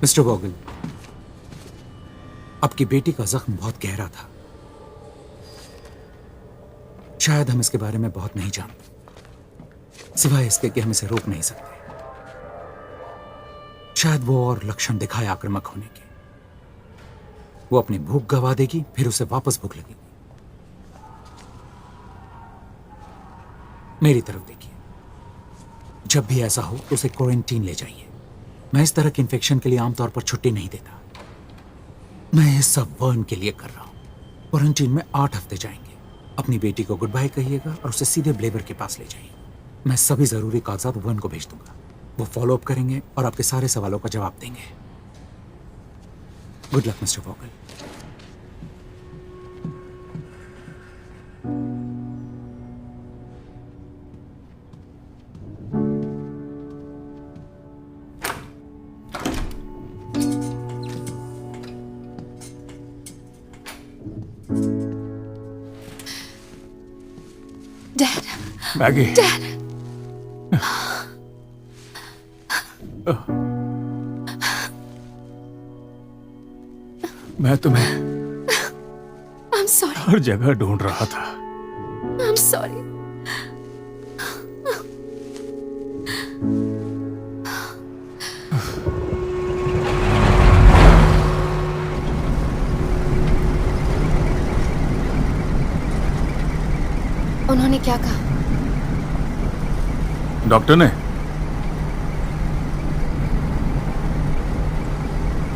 Mister वोगल, आपकी बेटी का जख्म बहुत गहरा था। शायद हम इसके बारे में बहुत नहीं जानते, सिवाय इसके कि हम इसे रोक नहीं सकते। शायद वो और लक्षण दिखाए आक्रामक होने के। वो अपनी भूख गवा देगी, फिर उसे वापस भूख लगेगी। मेरी तरफ देखिए, जब भी ऐसा हो तो उसे क्वारंटीन ले जाइए। मैं इस तरह के इन्फेक्शन के लिए आमतौर पर छुट्टी नहीं देता। मैं ये सब वर्न के लिए कर रहा हूं। क्वारंटीन में 8 हफ्ते जाएंगे। अपनी बेटी को गुड बाय कहिएगा और उसे सीधे ब्लेवर के पास ले जाइए। मैं सभी जरूरी कागजात वर्न को भेज दूंगा। वो फॉलो अप करेंगे और आपके सारे सवालों का जवाब देंगे। Good luck Mister Vogel. Dad. Maggie, Dad. मैं तुम्हें I'm sorry. हर जगह ढूंढ रहा था। I'm sorry. उन्होंने क्या कहा? डॉक्टर ने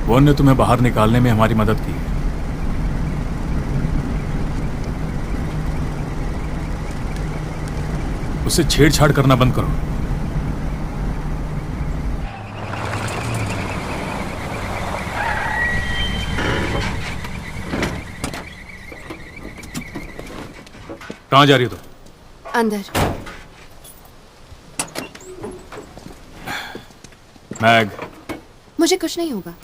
वॉन ने तुम्हें बाहर निकालने में हमारी मदद की। उससे छेड़छाड़ करना बंद करो। कहां जा रही हो तुम? अंदर। मैग, मुझे कुछ नहीं होगा।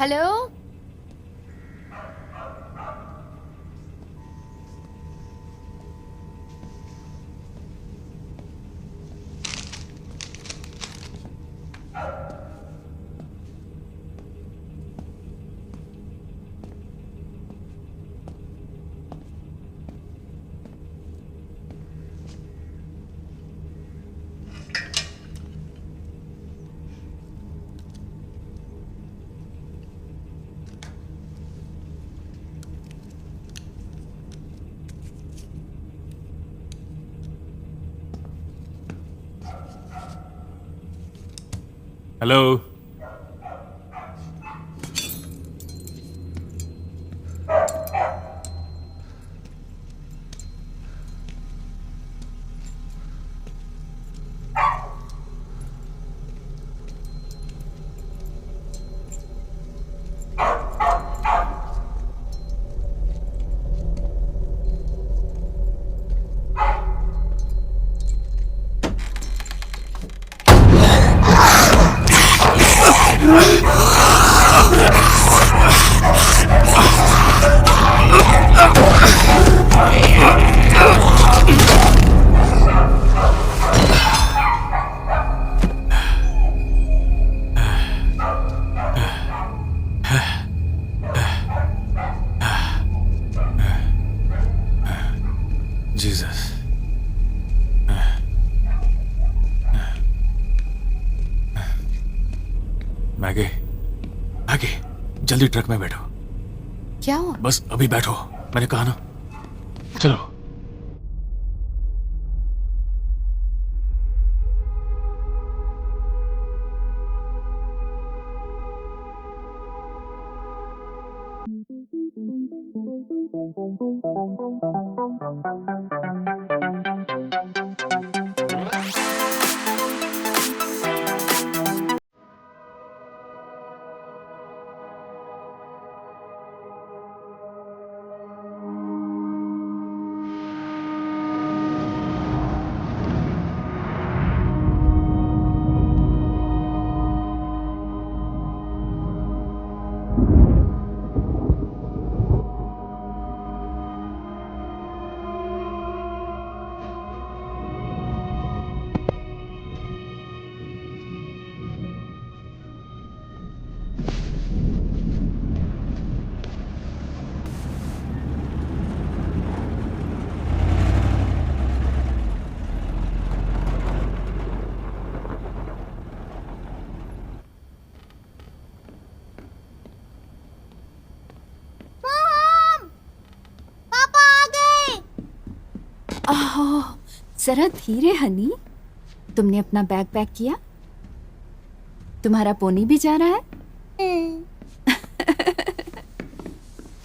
Hello? Hello. Jesus. Maggi, Maggi, जल्दी ट्रक में बैठो। क्या हुआ? बस अभी बैठो, मैंने कहा ना। चलो। आहो, जरा धीरे हनी। तुमने अपना बैग पैक किया? तुम्हारा पोनी भी जा रहा है?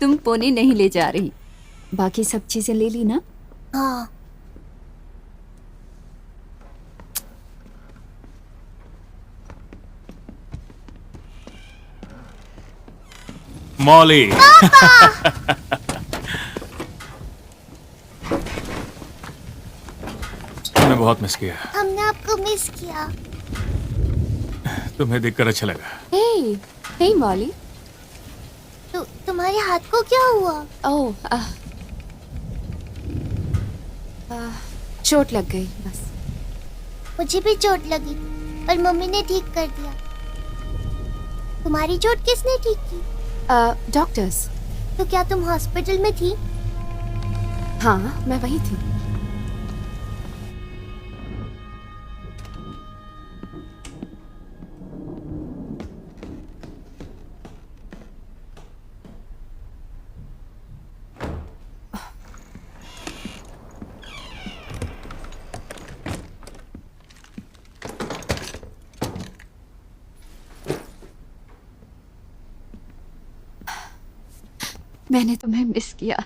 तुम पोनी नहीं ले जा रही, बाकी सब चीजें ले ली ना? हाँ। मॉली। तुमने बहुत मिस किया। हमने आपको मिस किया। तुम्हें देखकर अच्छा लगा। हे, हे मॉली। तुम्हारे हाथ को क्या हुआ? ओह, चोट लग गई बस। मुझे भी चोट लगी, पर मम्मी ने ठीक कर दिया। तुम्हारी चोट किसने ठीक की? डॉक्टर्स। तो क्या तुम हॉस्पिटल में थी? हाँ, मैं वही थी। मैंने तुम्हें मिस किया।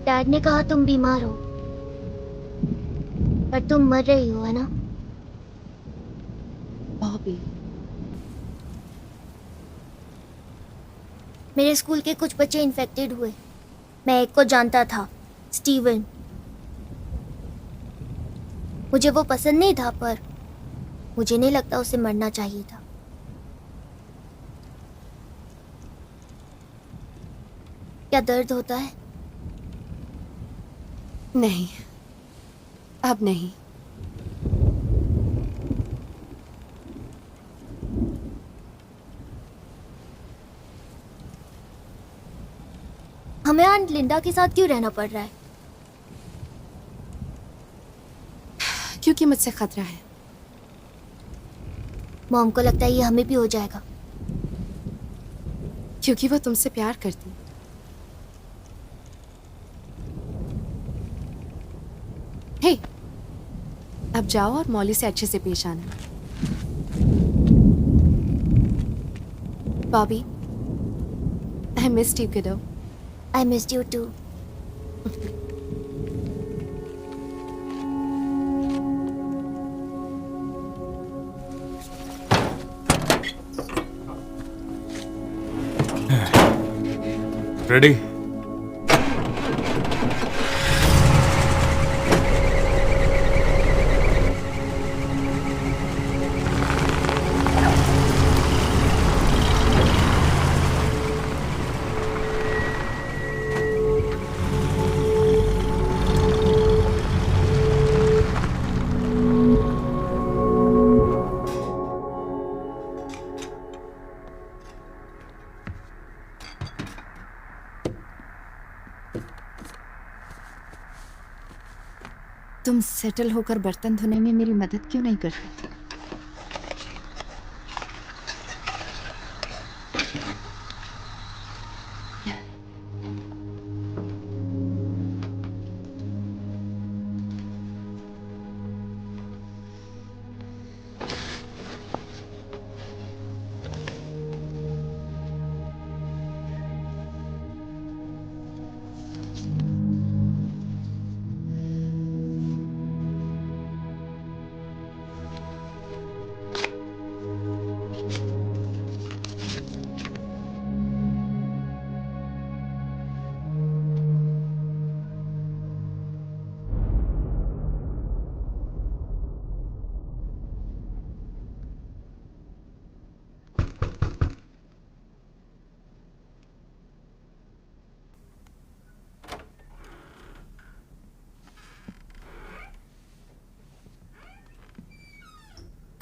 डैड ने कहा तुम बीमार हो, पर तुम मर रही हो, है ना? बॉबी। मेरे स्कूल के कुछ बच्चे इन्फेक्टेड हुए। मैं एक को जानता था, स्टीवन। मुझे वो पसंद नहीं था, पर मुझे नहीं लगता उसे मरना चाहिए था। क्या दर्द होता है? नहीं, अब नहीं। हमें आंट लिंडा के साथ क्यों रहना पड़ रहा है? क्योंकि मुझसे खतरा है। मॉम को लगता है ये हमें भी हो जाएगा। क्योंकि वो तुमसे प्यार करती। हे, अब जाओ और मॉली से अच्छे से पेश आना। Bobby, I missed you, kiddo. I missed you too. Ready? तुम सेटल होकर बर्तन धोने में मेरी मदद क्यों नहीं करती?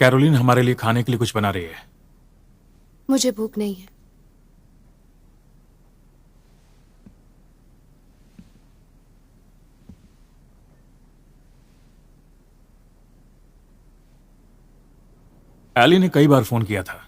कैरोलिन हमारे लिए खाने के लिए कुछ बना रही है। मुझे भूख नहीं है। एली ने कई बार फोन किया था।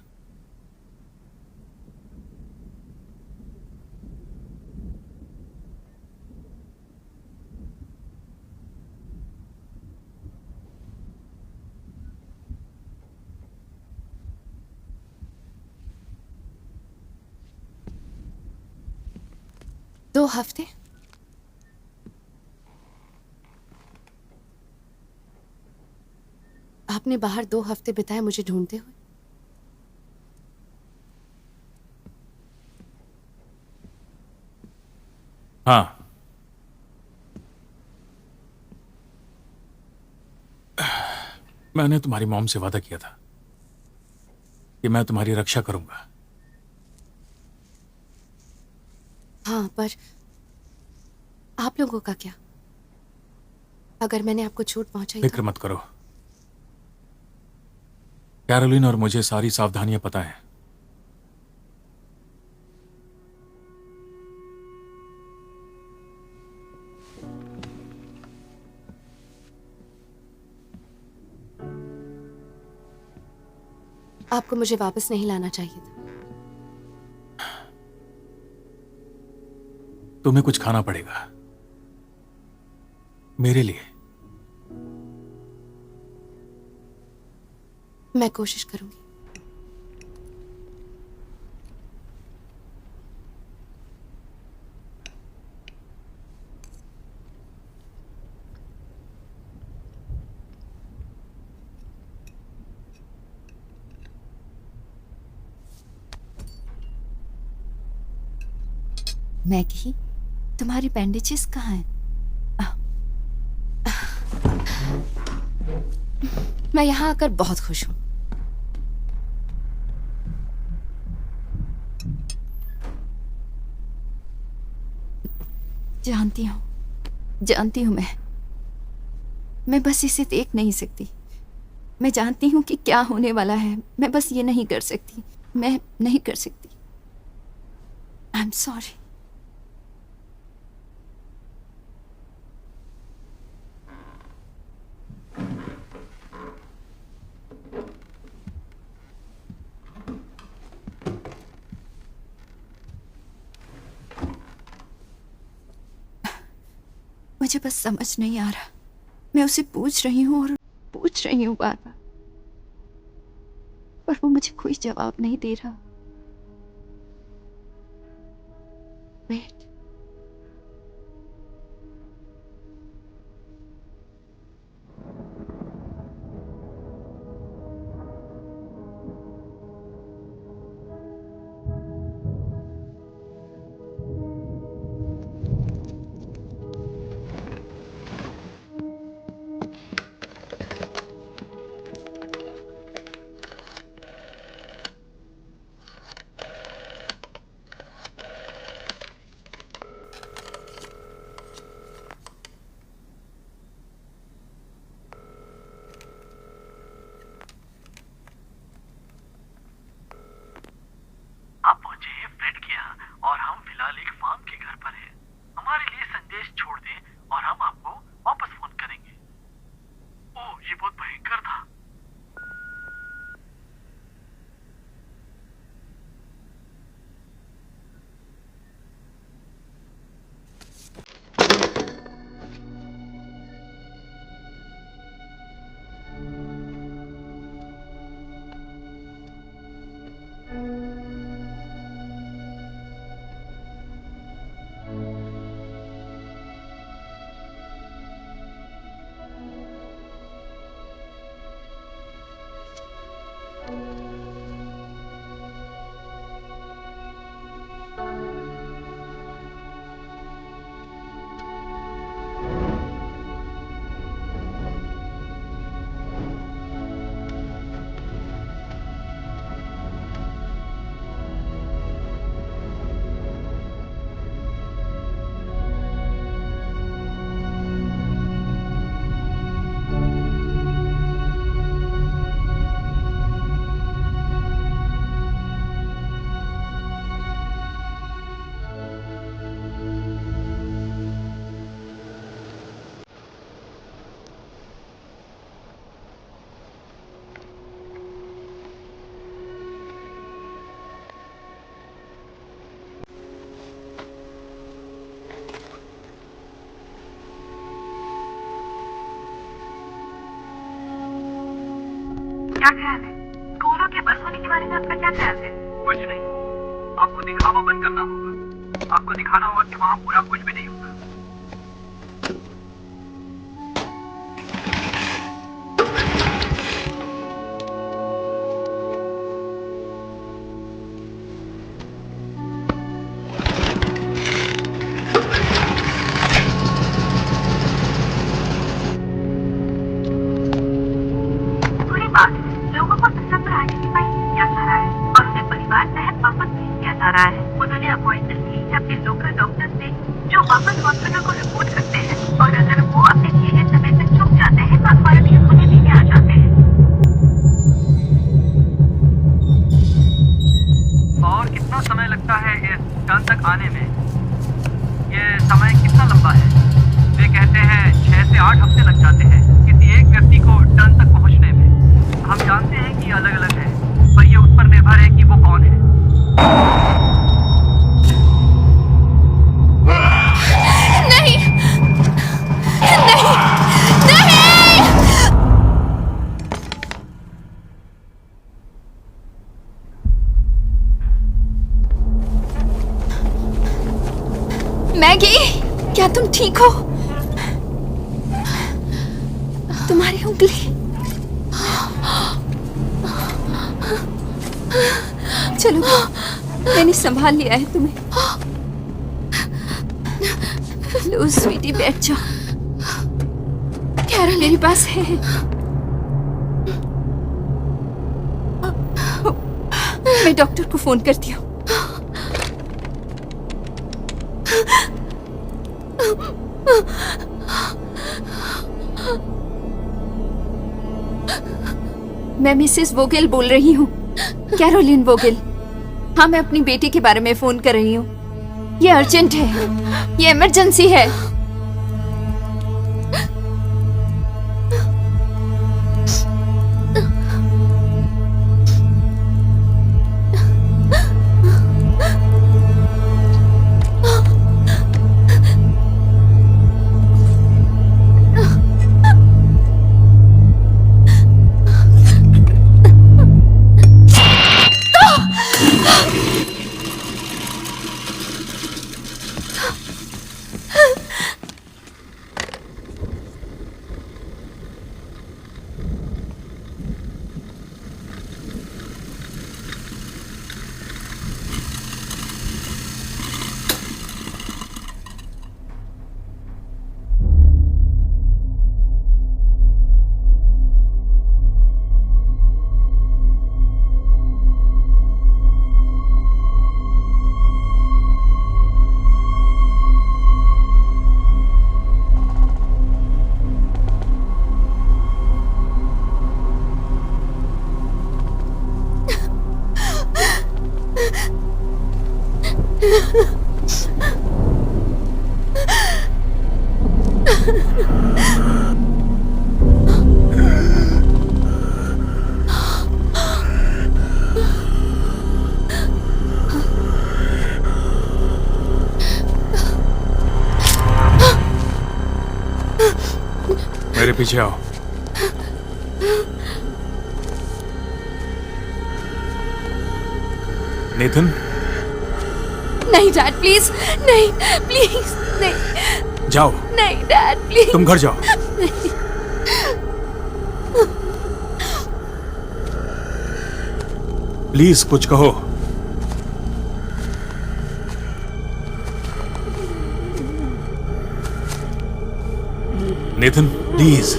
दो हफ्ते? आपने बाहर 2 हफ्ते बिताए मुझे ढूंढते हुए? हाँ, मैंने तुम्हारी मॉम से वादा किया था कि मैं तुम्हारी रक्षा करूंगा। हाँ, पर आप लोगों का क्या? अगर मैंने आपको चोट पहुंचाई फिक्र तो? मत करो, कैरोलिन और मुझे सारी सावधानियां पता है। आपको मुझे वापस नहीं लाना चाहिए था। तुम्हें कुछ खाना पड़ेगा मेरे लिए। मैं कोशिश करूंगी। मैगी, तुम्हारी बैंडेजेस कहाँ हैं? मैं यहां आकर बहुत खुश हूं। जानती हूँ मैं बस इसे देख नहीं सकती। मैं जानती हूँ कि क्या होने वाला है। मैं बस ये नहीं कर सकती। मैं नहीं कर सकती। I am sorry. मुझे बस समझ नहीं आ रहा। मैं उसे पूछ रही हूँ और पूछ रही हूँ बार बार, पर वो मुझे कोई जवाब नहीं दे रहा। वेट, क्या ख्याल है? स्कूलों के बंद होने के बारे में आपका क्या ख्याल है? कुछ नहीं, आपको दिखावा बंद करना होगा। आपको दिखाना होगा कि वहाँ पूरा कुछ भी नहीं होगा। पूरी बात लोगों को सिस्टम पर आइडेंटिफाई किया जा रहा है और उन्हें परिवार तहत वापस भेज दिया जा रहा है। उन्होंने अपॉइंटमेंट ली है अपने लोकल डॉक्टर से जो वापस हॉस्पिटल को रिपोर्ट करते हैं और अगर वो अपने दिए गए समय तक चुक जाते हैं तो क्वारंटीन उन्हें देने आ जाते हैं। और कितना समय लगता है इस टर्न तक आने में? ये समय कितना लंबा है? वे कहते हैं 6 से 8 हफ्ते लग जाते हैं किसी एक व्यक्ति को टर्न तक पहुंचने में। हम जानते हैं कि अलग अलग है, पर ये उस पर निर्भर है कि वो कौन है। नहीं नहीं नहीं। मैगी, क्या तुम ठीक हो? तुम्हारी उंगली। चलो, मैंने संभाल लिया है तुम्हें। लो स्वीटी, बैठ जाओ। कैरल मेरे पास है। मैं डॉक्टर को फोन करती हूँ। मैं मिसेस वोगेल बोल रही हूँ, कैरोलिन वोगेल। हाँ, मैं अपनी बेटी के बारे में फोन कर रही हूँ। ये अर्जेंट है, ये इमरजेंसी है। मेरे पीछे आओ। नेथन, नहीं डैड, प्लीज नहीं, प्लीज नहीं, जाओ। नहीं डैड, प्लीज। तुम घर जाओ। प्लीज कुछ कहो। Nathan, please.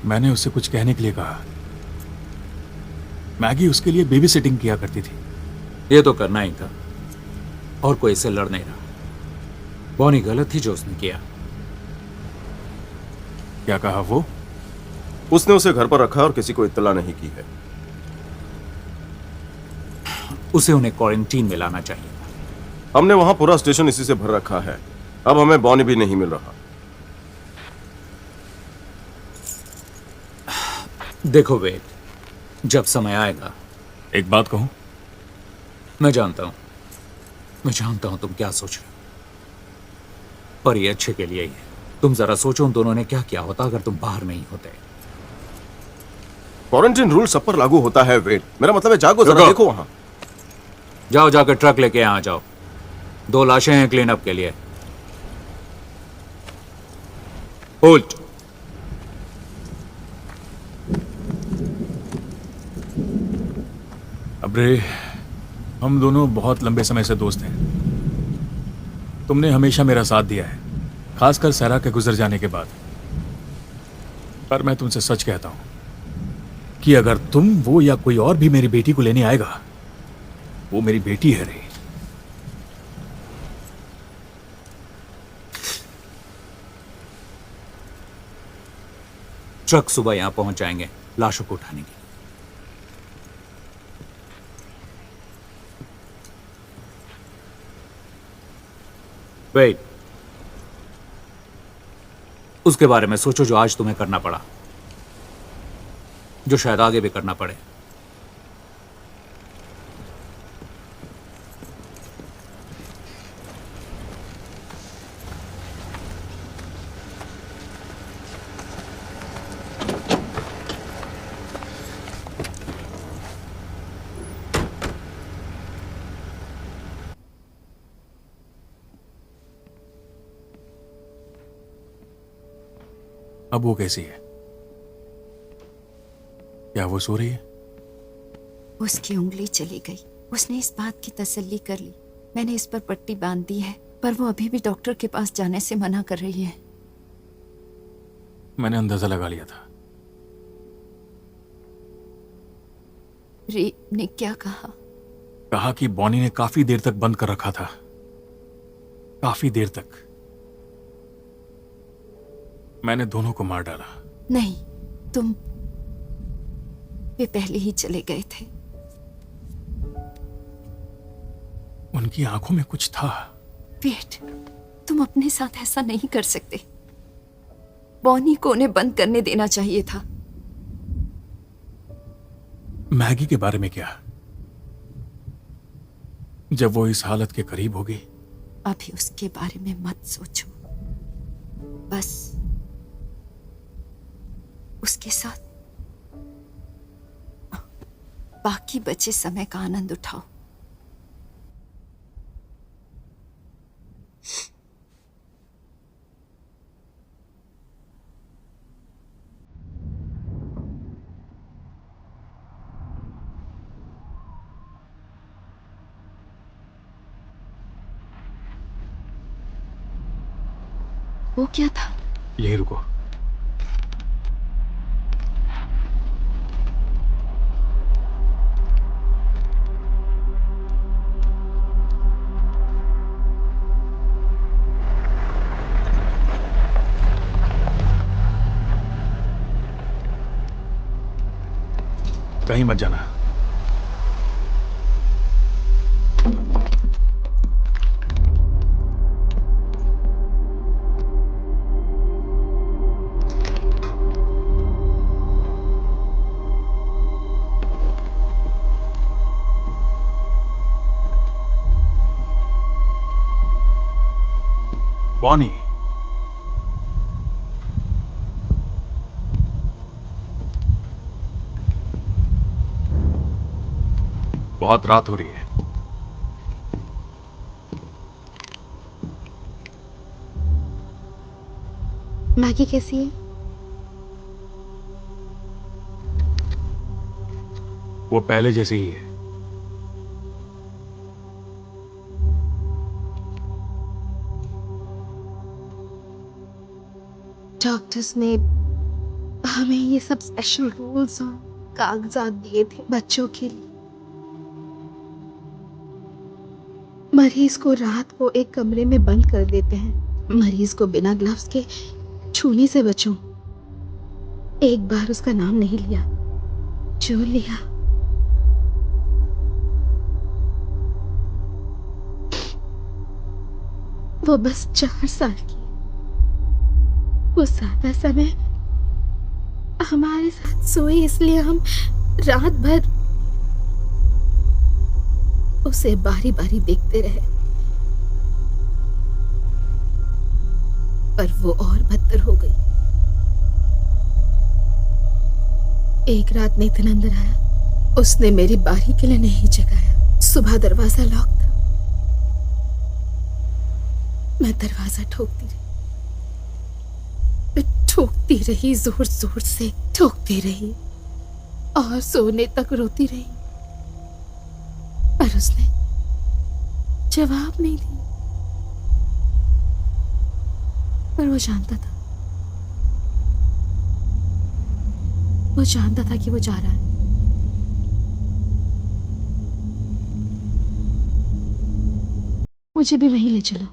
मैंने उससे कुछ कहने के लिए कहा। मैगी उसके लिए बेबी सिटिंग किया करती थी। ये तो करना ही था, और कोई इससे लड़ नहीं रहा। बॉनी गलत थी जो उसने किया। क्या कहा वो? उसने उसे घर पर रखा और किसी को इत्तला नहीं की है। उसे उन्हें क्वारंटीन में लाना चाहिए था। हमने वहां पूरा स्टेशन इसी से भर रखा है। अब हमें बॉनी भी नहीं मिल रहा। देखो वेद, जब समय आएगा। एक बात कहूं? मैं जानता हूं तुम क्या सोच रहे हो, पर ये अच्छे के लिए ही है। तुम जरा सोचो उन दोनों ने क्या किया होता अगर तुम बाहर नहीं होते। क्वारंटीन रूल सब पर लागू होता है वेट। मेरा मतलब है जागो, जरा रुको। देखो वहां। जाओ, जाकर ट्रक लेके यहां जाओ। 2 लाशें हैं क्लीन अप के लिए। होल्ड। अब्रे, हम दोनों बहुत लंबे समय से दोस्त हैं। तुमने हमेशा मेरा साथ दिया है, खासकर सहरा के गुजर जाने के बाद। पर मैं तुमसे सच कहता हूं कि अगर तुम, वो या कोई और भी मेरी बेटी को लेने आएगा, वो मेरी बेटी है रे। ट्रक सुबह यहां पहुंच जाएंगे लाशों को उठाने के लिए। वेट, उसके बारे में सोचो जो आज तुम्हें करना पड़ा, जो शायद आगे भी करना पड़े। अब वो कैसी है? क्या वो सो रही है? उसकी उंगली चली गई। उसने इस बात की तसल्ली कर ली। मैंने इस पर पट्टी बांध दी है, पर वो अभी भी डॉक्टर के पास जाने से मना कर रही है। मैंने अंदाजा लगा लिया था। री ने क्या कहा? कहा कि बॉनी ने काफी देर तक बंद कर रखा था। काफी देर तक। मैंने दोनों को मार डाला। नहीं, तुम, वे पहले ही चले गए थे। उनकी आंखों में कुछ था। वेट, तुम अपने साथ ऐसा नहीं कर सकते। बॉनी को उन्हें बंद करने देना चाहिए था। मैगी के बारे में क्या? जब वो इस हालत के करीब होगी। अभी उसके बारे में मत सोचो। बस उसके साथ बाकी बचे समय का आनंद उठाओ। वो क्या था? यहीं रुको। कहीं मत जाना। बॉनी, बहुत रात हो रही है। मैगी कैसी है? वो पहले जैसी ही है। डॉक्टर्स ने हमें ये सब स्पेशल रूल्स और कागजात दिए थे बच्चों के लिए। मरीज को रात को एक कमरे में बंद कर देते हैं। मरीज को बिना ग्लव्स के छूने से बचो। एक बार उसका नाम नहीं लिया, जो लिया वो बस 4 साल की। वो ज्यादा समय हमारे साथ सोई, इसलिए हम रात भर उसे बारी बारी देखते रहे। पर वो और बदतर हो गई। एक रात नितिन अंदर आया। उसने मेरी बारी के लिए नहीं जगाया। सुबह दरवाजा लॉक था। मैं दरवाजा ठोकती रही, जोर जोर से ठोकती रही और सोने तक रोती रही, पर उसने जवाब नहीं दिया। पर वो जानता था, वो जानता था कि वो जा रहा है। मुझे भी वहीं ले चलो।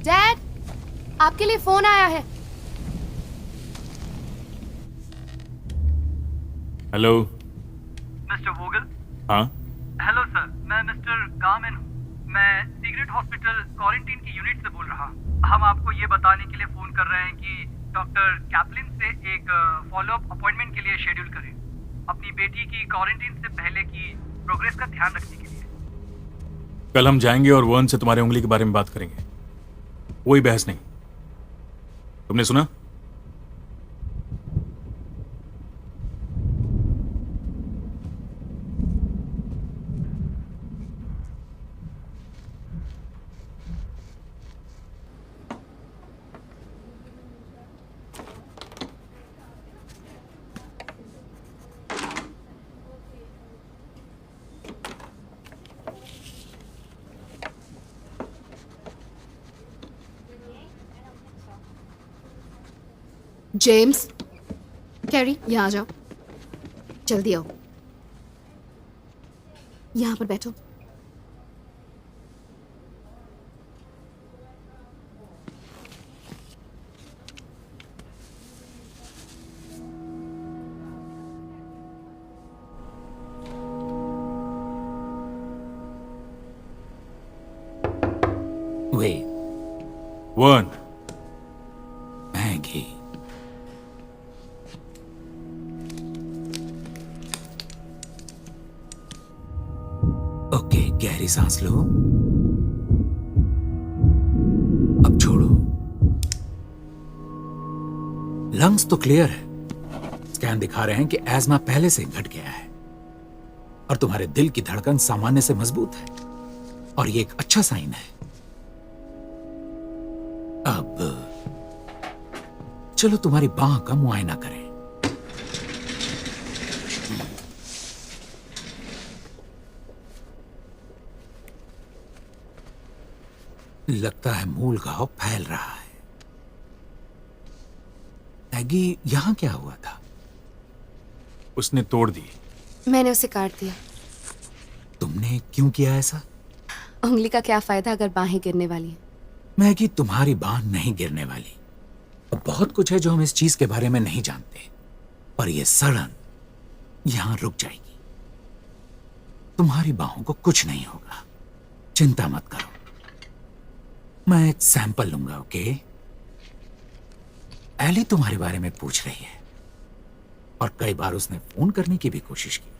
डैड, आपके लिए फोन आया है। हेलो। मिस्टर वोगल। हाँ। हेलो सर, मैं मिस्टर गामेन हूँ। मैं सीक्रेट हॉस्पिटल क्वारंटीन की यूनिट से बोल रहा हूँ। हम आपको ये बताने के लिए फोन कर रहे हैं कि डॉक्टर कैप्लिन से एक फॉलोअप अपॉइंटमेंट के लिए शेड्यूल करें, अपनी बेटी की क्वारंटीन से पहले की प्रोग्रेस का ध्यान रखने के लिए। कल हम जाएंगे और वर्न से तुम्हारे उंगली के बारे में बात करेंगे। कोई बहस नहीं। तुमने सुना? जेम्स, कैरी, यहाँ आ जाओ। जल्दी आओ, यहाँ पर बैठो। वे वर्न। मैगी। ओके, गहरी सांस लो। अब छोड़ो। लंग्स तो क्लियर है। स्कैन दिखा रहे हैं कि एस्मा पहले से घट गया है और तुम्हारे दिल की धड़कन सामान्य से मजबूत है और ये एक अच्छा साइन है। अब चलो तुम्हारी बांह का मुआयना करें। लगता है मूल घाव फैल रहा है। मैगी, यहां क्या हुआ था? उसने तोड़ दी। मैंने उसे काट दिया। तुमने क्यों किया ऐसा? उंगली का क्या फायदा अगर बाहें गिरने वाली हैं? मैगी, तुम्हारी बांह नहीं गिरने वाली। और बहुत कुछ है जो हम इस चीज के बारे में नहीं जानते, पर यह सड़न यहां रुक जाएगी। तुम्हारी बाहों को कुछ नहीं होगा, चिंता मत करो। मैं एक सैंपल लूंगा, ओके? एली तुम्हारे बारे में पूछ रही है और कई बार उसने फोन करने की भी कोशिश की।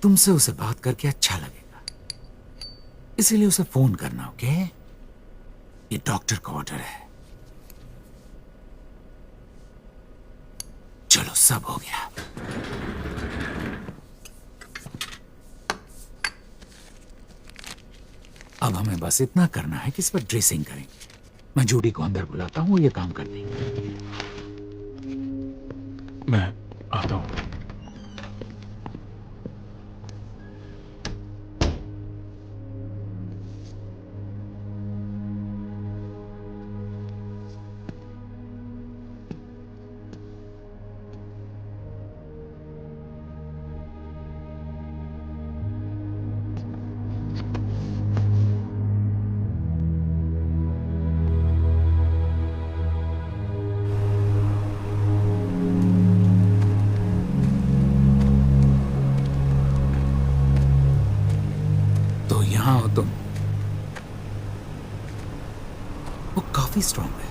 तुमसे उसे बात करके अच्छा लगेगा, इसीलिए उसे फोन करना, ओके? ये डॉक्टर का ऑर्डर है। चलो, सब हो गया। अब हमें बस इतना करना है कि इस पर ड्रेसिंग करेंगे। मैं जूडी को अंदर बुलाता हूँ, ये काम कर देंगे। मैं आता हूँ। काफी स्ट्रांग है,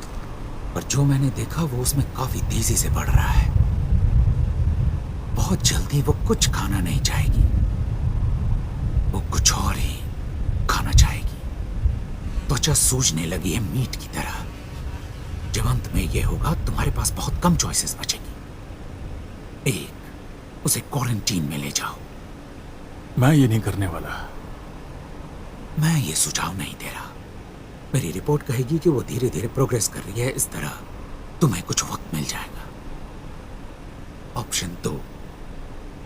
पर जो मैंने देखा वो उसमें काफी तेजी से बढ़ रहा है। बहुत जल्दी वो कुछ खाना नहीं चाहेगी, वो कुछ और ही खाना चाहेगी। त्वचा सूजने लगी है मीट की तरह। जब अंत में ये होगा तुम्हारे पास बहुत कम चॉइसेस बचेंगी। एक, उसे क्वारंटीन में ले जाओ। मैं ये नहीं करने वाला। मैं ये सुझाव नहीं दे रहा। मेरी रिपोर्ट कहेगी कि वो धीरे धीरे प्रोग्रेस कर रही है। इस तरह तुम्हें कुछ वक्त मिल जाएगा। ऑप्शन 2,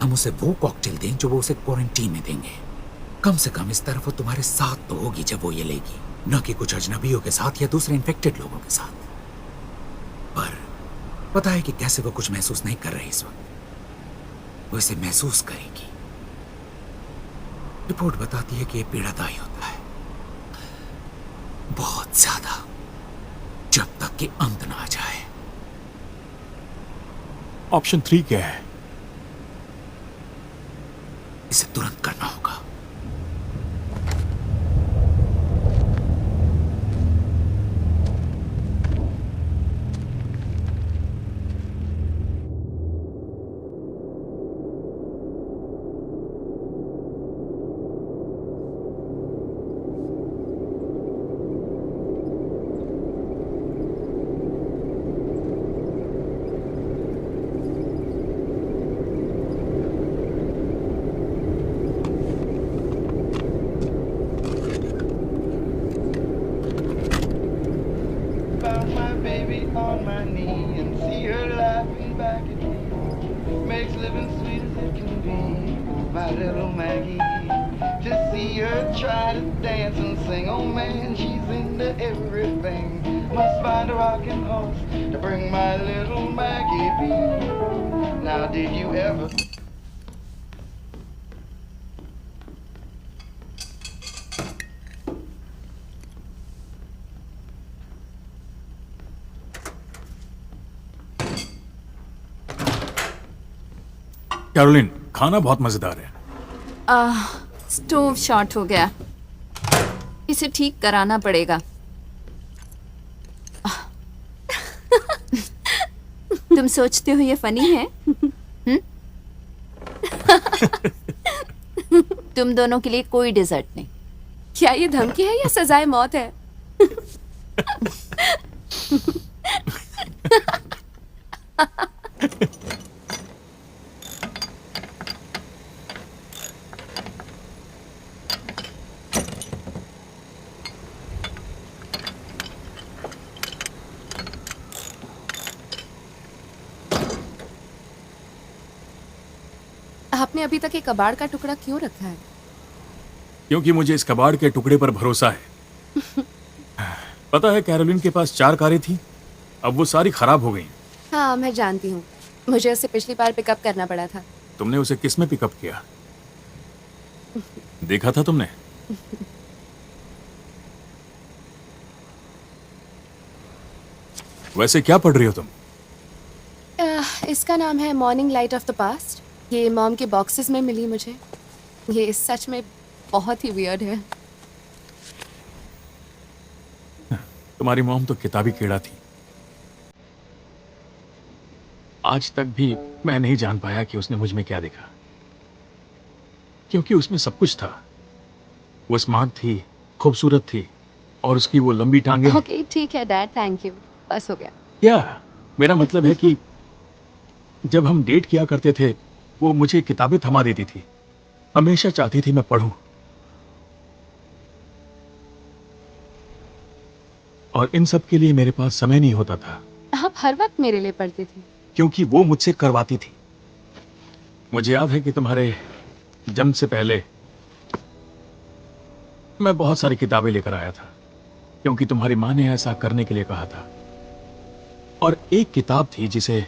हम उसे वो कॉकटेल दें जो वो उसे क्वारंटीन में देंगे। कम से कम इस तरफ वो तुम्हारे साथ तो होगी जब वो ये लेगी, न कि कुछ अजनबियों के साथ या दूसरे इन्फेक्टेड लोगों के साथ। पर पता है कि कैसे वो कुछ महसूस नहीं कर रही इस वक्त। वो इसे महसूस करेगी। रिपोर्ट बताती है कि ये पीड़ादायी होता है, बहुत ज्यादा, जब तक कि अंत ना आ जाए। ऑप्शन 3 क्या है? इसे तुरंत करना होगा। Found my baby on my knee and see her laughing back at me. Makes living sweet as it can be, my little Maggie. To see her try to dance and sing, oh man, she's into everything. Must find a rocking horse to bring my little Maggie be. Now did you ever... Caroline, खाना बहुत मजेदार है। Stove short हो गया, इसे ठीक कराना पड़ेगा। तुम सोचते हो ये फनी है? तुम दोनों के लिए कोई डिजर्ट नहीं। क्या ये धमकी है या सजाए मौत है? आपने अभी तक एक कबाड़ का टुकड़ा क्यों रखा है? क्योंकि मुझे इस कबाड़ के टुकड़े पर भरोसा है। पता है, कैरोलिन के पास 4 कारें थी, अब वो सारी खराब हो गई। हाँ, मैं जानती हूँ। मुझे उसे पिछली बार पिकअप करना पड़ा था। तुमने उसे किस में पिकअप किया? देखा था तुमने? वैसे क्या पढ़ रही हो तुम? इसका नाम है morning light of the past. ये मॉम के बॉक्सेस में मिली मुझे। ये सच में बहुत ही वियर्ड है। तुम्हारी मॉम तो किताबी कीड़ा थी। आज तक भी मैं नहीं जान पाया कि उसने मुझ में क्या देखा, क्योंकि उसमें सब कुछ था। वो स्मार्ट थी, खूबसूरत थी, और उसकी वो लंबी टांगे। ओके, ठीक है डैड, थैंक यू, बस हो गया। क्या? मेरा मतलब है कि जब हम डेट किया करते थे, वो मुझे किताबें थमा देती थी। हमेशा चाहती थी मैं पढूं। और इन सब के लिए मेरे पास समय नहीं होता था। आप हर वक्त मेरे लिए पढ़ती थी। क्योंकि वो मुझसे करवाती थी। मुझे याद है कि तुम्हारे जन्म से पहले मैं बहुत सारी किताबें लेकर आया था, क्योंकि तुम्हारी माँ ने ऐसा करने के लिए कहा था। और एक किताब थी जिसे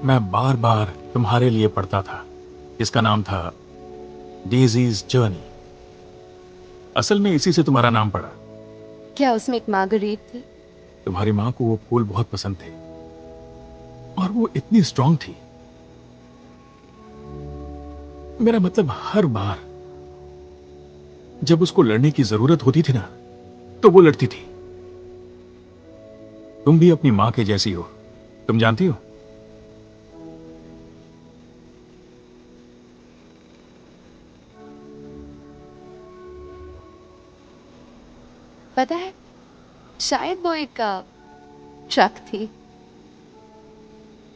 मैं बार बार तुम्हारे लिए पढ़ता था, जिसका नाम था डेज़ीज जर्नी। असल में इसी से तुम्हारा नाम पड़ा। क्या उसमें एक मार्गरीट थी? तुम्हारी माँ को वो फूल बहुत पसंद थे, और वो इतनी स्ट्रांग थी। मेरा मतलब हर बार जब उसको लड़ने की जरूरत होती थी ना, तो वो लड़ती थी। तुम भी अपनी माँ के जैसी हो, तुम जानती हो? पता है, शायद वो एक ट्रक थी।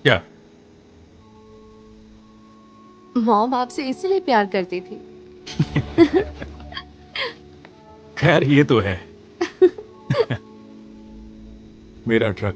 क्या? मॉम आपसे इसीलिए प्यार करती थी। खैर ये तो है। मेरा ट्रक।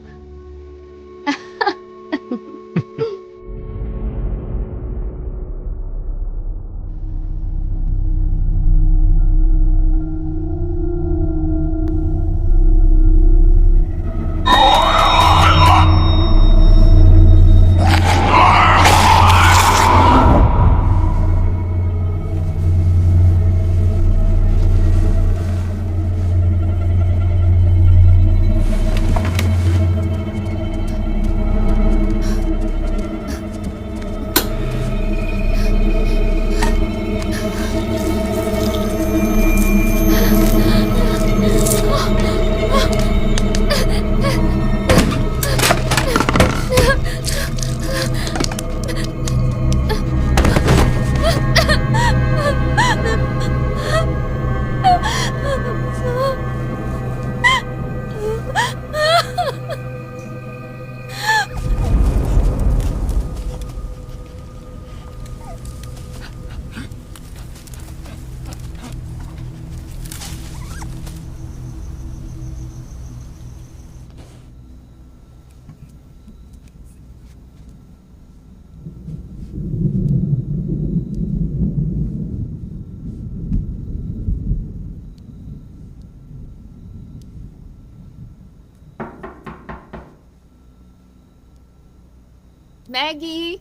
मैगी,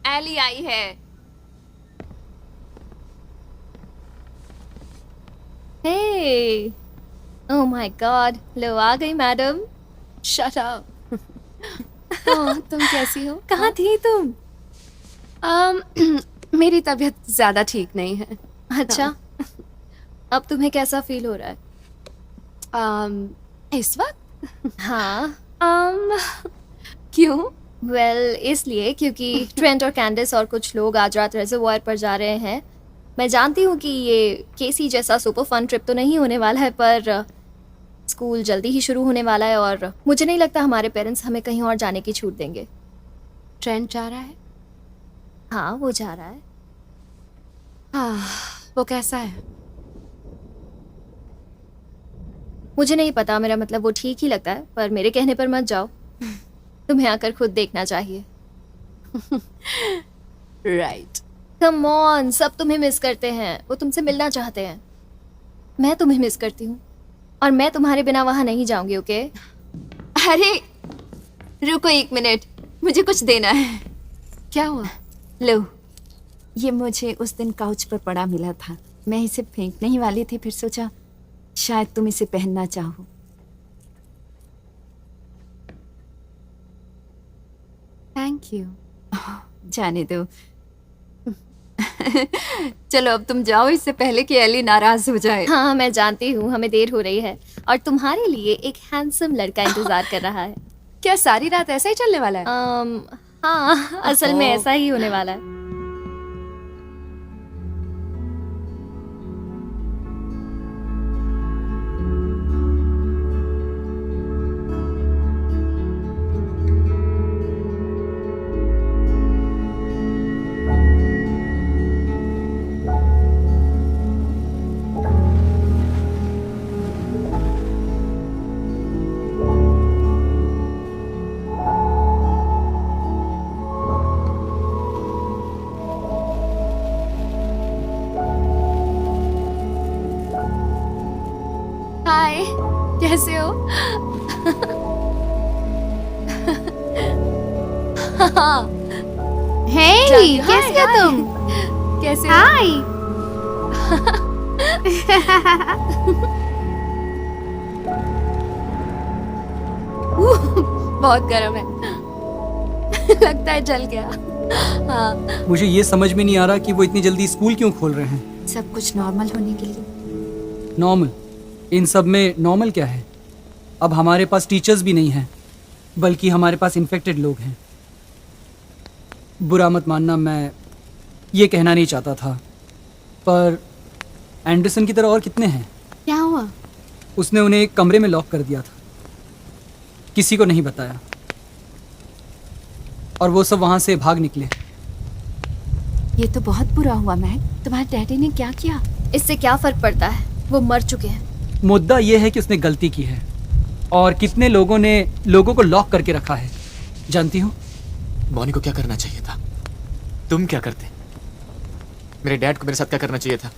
एली आई है। हे, ओह माय गॉड, लो आ गई मैडम। Shut up. तुम कैसी हो? कहाँ थी तुम? मेरी तबीयत ज्यादा ठीक नहीं है। अच्छा, अब तुम्हें कैसा फील हो रहा है? इस वक्त? हाँ, क्यों? वेल इसलिए क्योंकि ट्रेंट और कैंडिस और कुछ लोग आज रात रिजर्वायर पर जा रहे हैं। मैं जानती हूँ कि ये केसी जैसा सुपर फन ट्रिप तो नहीं होने वाला है, पर स्कूल जल्दी ही शुरू होने वाला है और मुझे नहीं लगता हमारे पेरेंट्स हमें कहीं और जाने की छूट देंगे। ट्रेंट जा रहा है? हाँ, वो जा रहा है। वो कैसा है? मुझे नहीं पता, मेरा मतलब वो ठीक ही लगता है, पर मेरे कहने पर मत जाओ। तुम्हें आकर खुद देखना चाहिए। राइट। कम ऑन, सब तुम्हें मिस करते हैं, वो तुमसे मिलना चाहते हैं। मैं तुम्हें मिस करती हूँ और मैं तुम्हारे बिना वहां नहीं जाऊंगी, ओके? अरे रुको एक मिनट, मुझे कुछ देना है। क्या हुआ? लो, ये मुझे उस दिन काउच पर पड़ा मिला था। मैं इसे फेंकने ही वाली थी, फिर सोचा शायद तुम इसे पहनना चाहो। Thank you. जाने दो। चलो अब तुम जाओ, इससे पहले कि एली नाराज हो जाए। हाँ, मैं जानती हूँ हमें देर हो रही है और तुम्हारे लिए एक हैंडसम लड़का इंतजार कर रहा है। क्या सारी रात ऐसा ही चलने वाला है? हाँ, असल में ऐसा ही होने वाला है। हाय, कैसे हो? हे, कैसे हो तुम? कैसे हो? हाय। बहुत गर्म है। लगता है जल गया। हाँ। मुझे ये समझ में नहीं आ रहा कि वो इतनी जल्दी स्कूल क्यों खोल रहे हैं। सब कुछ नॉर्मल होने के लिए। नॉर्मल? इन सब में नॉर्मल क्या है? अब हमारे पास टीचर्स भी नहीं हैं, बल्कि हमारे पास इन्फेक्टेड लोग हैं। बुरा मत मानना, मैं ये कहना नहीं चाहता था, पर एंडरसन की तरह और कितने हैं? क्या हुआ? उसने उन्हें एक कमरे में लॉक कर दिया था, किसी को नहीं बताया, और वो सब वहाँ से भाग निकले। ये तो बहुत बुरा हुआ मैग। तुम्हारे डैडी ने क्या किया? इससे क्या फर्क पड़ता है, वो मर चुके हैं। मुद्दा ये है कि उसने गलती की है, और कितने लोगों ने लोगों को लॉक करके रखा है, जानती हो? बॉनी को क्या करना चाहिए था? तुम क्या करते? मेरे डैड को मेरे साथ क्या करना चाहिए था?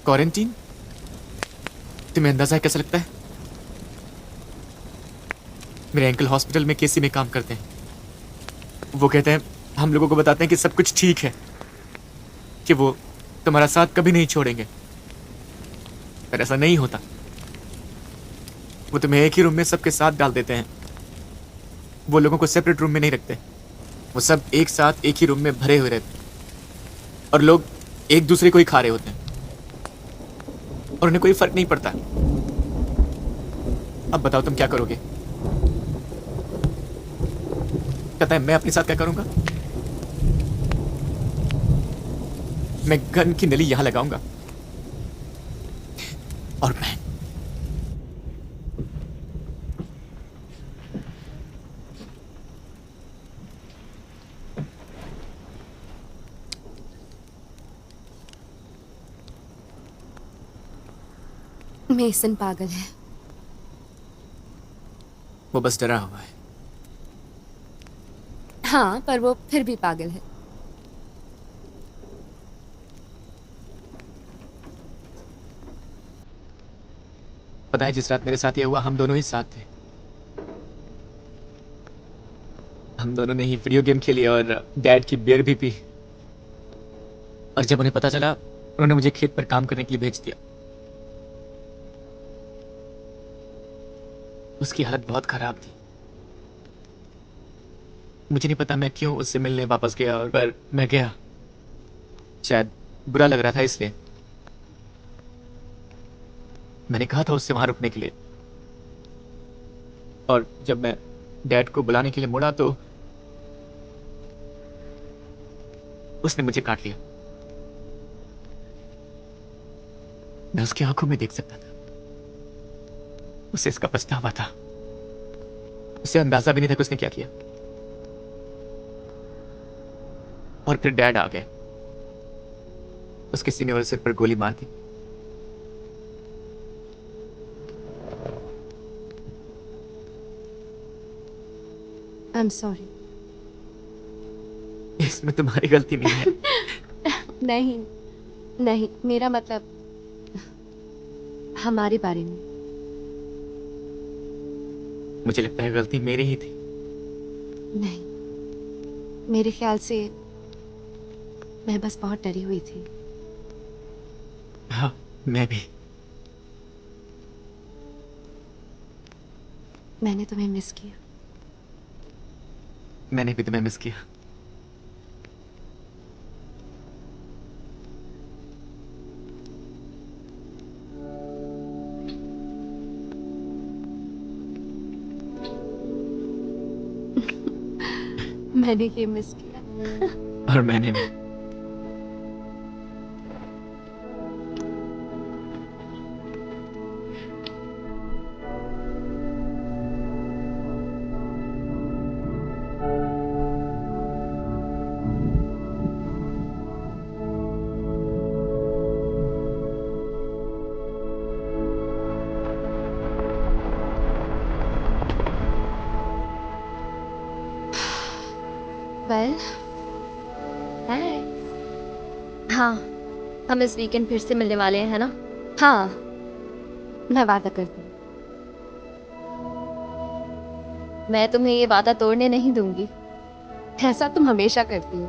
क्वारंटीन? तुम्हें अंदाजा है कैसा लगता है? मेरे अंकल हॉस्पिटल में केसी में काम करते हैं। वो कहते हैं, हम लोगों को बताते हैं कि सब कुछ ठीक है, कि वो तुम्हारा साथ कभी नहीं छोड़ेंगे, पर ऐसा नहीं होता। वो तुम्हें एक ही रूम में सबके साथ डाल देते हैं। वो लोगों को सेपरेट रूम में नहीं रखते, वो सब एक साथ एक ही रूम में भरे हुए रहते हैं, और लोग एक दूसरे को ही खा रहे होते हैं, और उन्हें कोई फर्क नहीं पड़ता। अब बताओ तुम क्या करोगे? पता है मैं अपने साथ क्या करूंगा? मैं गन की नली यहां लगाऊंगा, और मैं मेसन पागल है। वो बस डरा हुआ है। हाँ, पर वो फिर भी पागल है। पता है जिस रात मेरे साथ ये हुआ, हम दोनों ही साथ थे। हम दोनों ने ही वीडियो गेम खेली और डैड की बियर भी पी, और जब उन्हें पता चला, उन्होंने मुझे खेत पर काम करने के लिए भेज दिया। उसकी हालत बहुत खराब थी। मुझे नहीं पता मैं क्यों उससे मिलने वापस गया, और पर मैं गया। शायद बुरा लग रहा था इसलिए। मैंने कहा था उससे वहां रुकने के लिए, और जब मैं डैड को बुलाने के लिए मुड़ा तो उसने मुझे काट लिया। मैं उसकी आंखों में देख सकता था, उसे इसका पछतावा था। उसे अंदाजा भी नहीं था कि उसने क्या किया। और फिर डैड आ गए, उसके सीने और सिर पर गोली मार दी। I'm sorry. इसमें तुम्हारी गलती नहीं है। नहीं, नहीं, मेरा मतलब हमारे बारे में। मुझे लगता है गलती मेरी ही थी। नहीं, मेरे ख्याल से मैं बस बहुत डरी हुई थी। हाँ, मैं भी। मैंने तुम्हें मिस किया। मैंने भी तुम्हें मिस किया। मैंने ये मिस किया। और मैंने भी। वेल, हाँ, हम इस वीकेंड फिर से मिलने वाले हैं, है ना? हाँ, मैं वादा करती हूँ। मैं तुम्हें ये वादा तोड़ने नहीं दूंगी। ऐसा तुम हमेशा करती हो।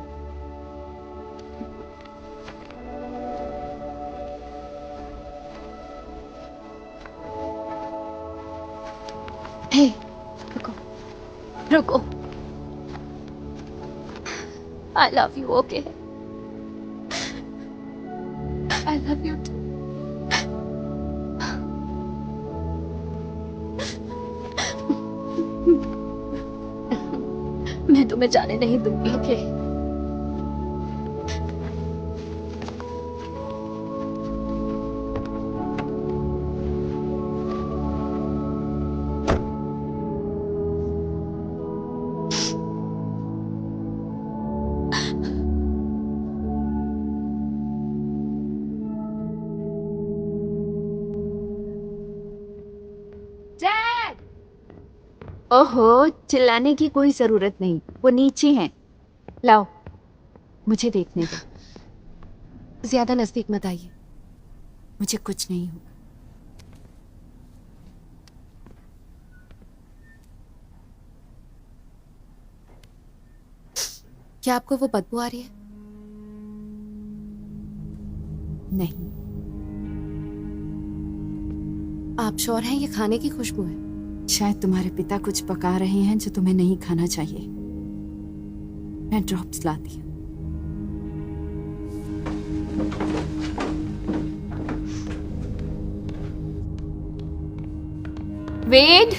हे, रुको, रुको। I love you, okay? I love you too. मैं तुम्हें जाने नहीं दूंगी। ओके ओहो, चिल्लाने की कोई जरूरत नहीं, वो नीचे हैं। लाओ, मुझे देखने दो। ज्यादा नजदीक मत आइए। मुझे कुछ नहीं होगा। क्या आपको वो बदबू आ रही है? नहीं। आप श्योर हैं ये खाने की खुशबू है? शायद तुम्हारे पिता कुछ पका रहे हैं जो तुम्हें नहीं खाना चाहिए। मैं ड्रॉप्स लाती हूँ। वेड,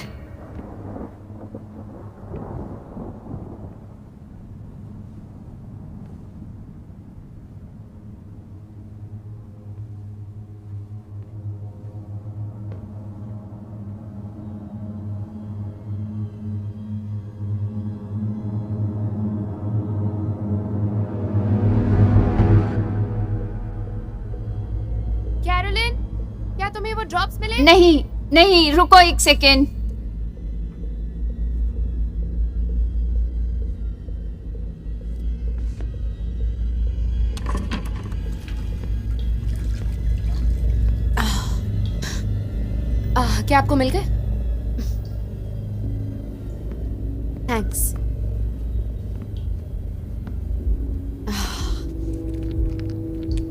कैरोलिन, क्या तुम्हें वो ड्रॉप्स मिले? नहीं नहीं, रुको एक सेकेंड। क्या आपको मिल गए? थैंक्स।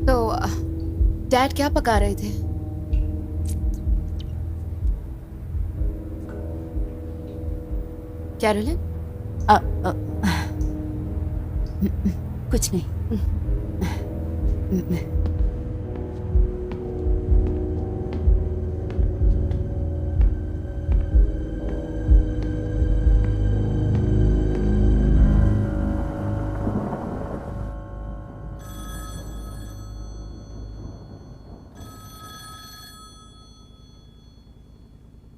तो डैड क्या पका रहे थे? कैरोलिन? कुछ नहीं।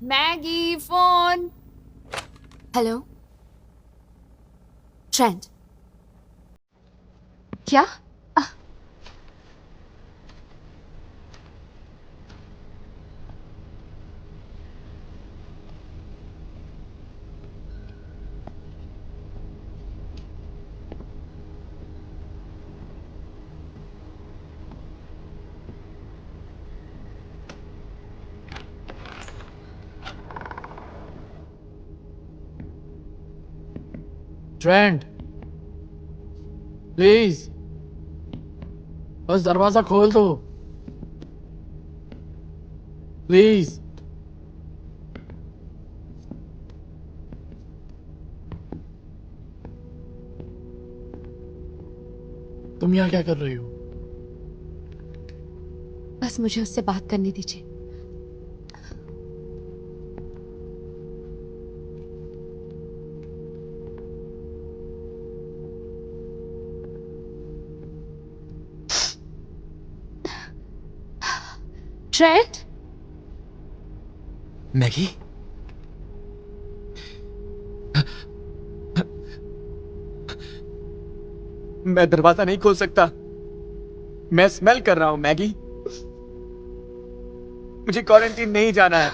Maggi, phone. Hello Trent. क्या? ट्रेंट, प्लीज बस दरवाजा खोल दो, प्लीज। तुम यहाँ क्या कर रही हो? बस मुझे उससे बात करने दीजिए। ट्रेंट? मैगी? मैं दरवाजा नहीं खोल सकता। मैं स्मेल कर रहा हूं मैगी। मुझे क्वारंटीन नहीं जाना है।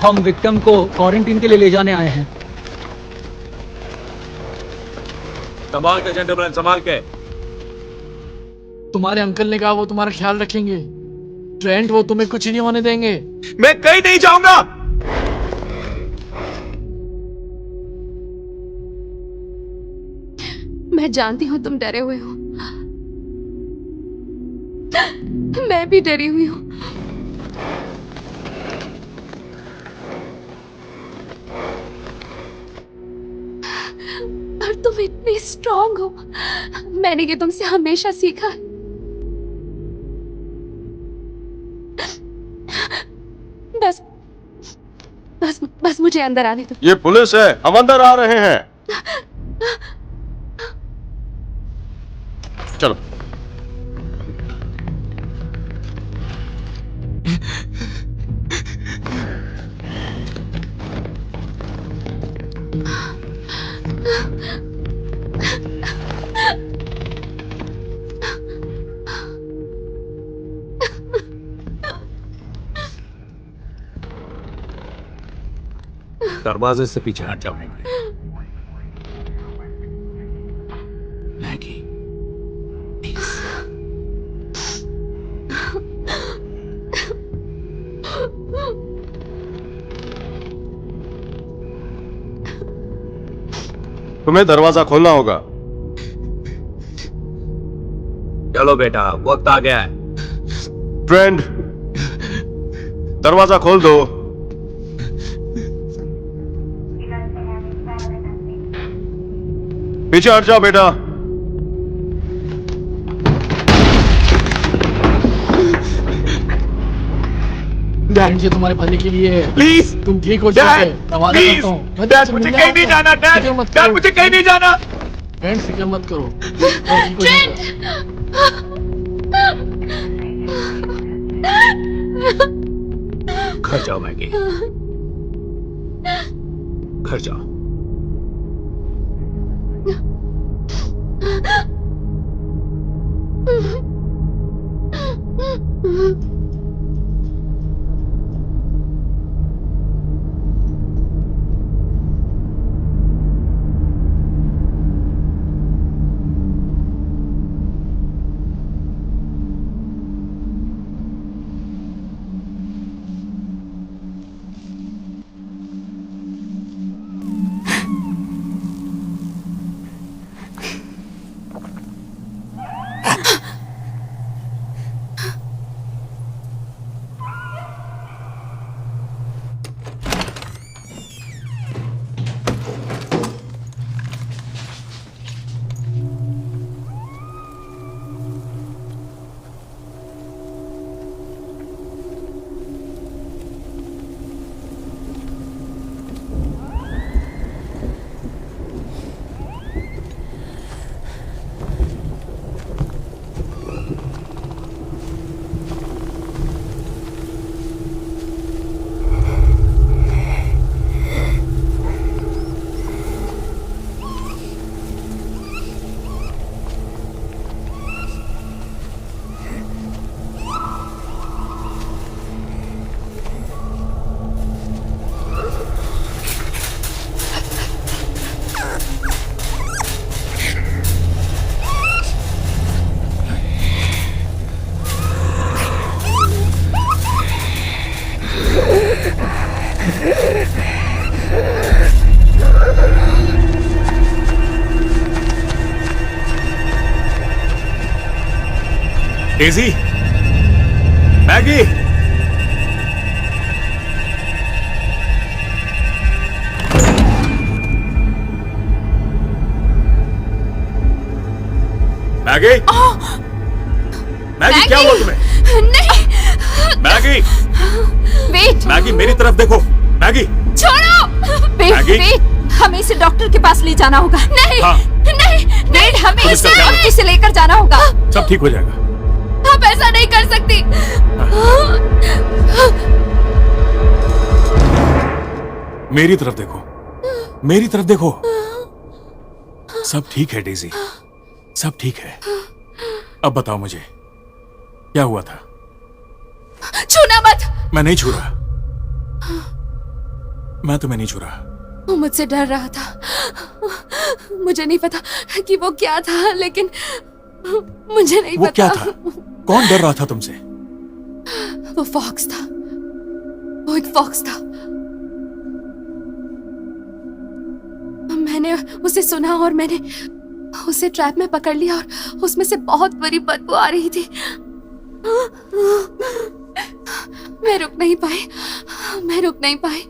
हम विक्टिम को क्वारंटीन के लिए ले जाने आए हैं। संभाल के जेंटलमैन, संभाल के। तुम्हारे अंकल ने कहा वो तुम्हारा ख्याल रखेंगे। ट्रेंट, वो तुम्हें कुछ नहीं होने देंगे। मैं कहीं नहीं जाऊंगा। मैं जानती हूँ तुम डरे हुए हो। मैं भी डरी हुई हूँ। पर तुम इतनी स्ट्रांग हो। मैंने ये तुमसे हमेशा सीखा। बस बस मुझे अंदर आने दो। ये पुलिस है, हम अंदर आ रहे हैं। चलो। दरवाजे से पीछे हट जाओ। मैगी, तुम्हें दरवाजा खोलना होगा। चलो बेटा, वक्त आ गया है। ट्रेंड, दरवाजा खोल दो। पीछे हट जाओ बेटा। डैड, ये तुम्हारे भले के लिए है। प्लीज तुम ठीक हो जाओगे। मैं वादा करता हूँ। डैड, मुझे कहीं नहीं जाना। डैड, मुझे कहीं नहीं जाना। फ्रेंड, फिक्र मत करो। मैं ठीक हो जाऊंगा। घर जाओ मैगी, घर जाओ। डेज़ी, मैगी, मैगी, मैगी क्या हुआ तुम्हें? नहीं, मैगी, वेट, मैगी मेरी तरफ देखो। मैगी, छोड़ो। Wait, Maggi? वेट, हमें इसे डॉक्टर के पास ले जाना होगा। नहीं, हाँ। नहीं, वेट, हमें पुलिस इसे का ख्याल इसे लेकर जाना होगा। सब ठीक हो जाएगा। आप ऐसा नहीं कर सकती। मेरी तरफ देखो, मेरी तरफ देखो। सब ठीक है डेज़ी, सब ठीक है। अब बताओ मुझे क्या हुआ था? छूना मत। मैं नहीं छू रहा, मैं तुम्हें नहीं छू रहा। वो मुझसे डर रहा था। मुझे नहीं पता कि वो क्या था, लेकिन मुझे नहीं वो पता। क्या था? कौन डर रहा था तुमसे? वो फॉक्स था, वो एक फॉक्स था। मैंने उसे सुना और मैंने उसे ट्रैप में पकड़ लिया और उसमें से बहुत बुरी बदबू आ रही थी। मैं रुक नहीं पाई, मैं रुक नहीं पाई,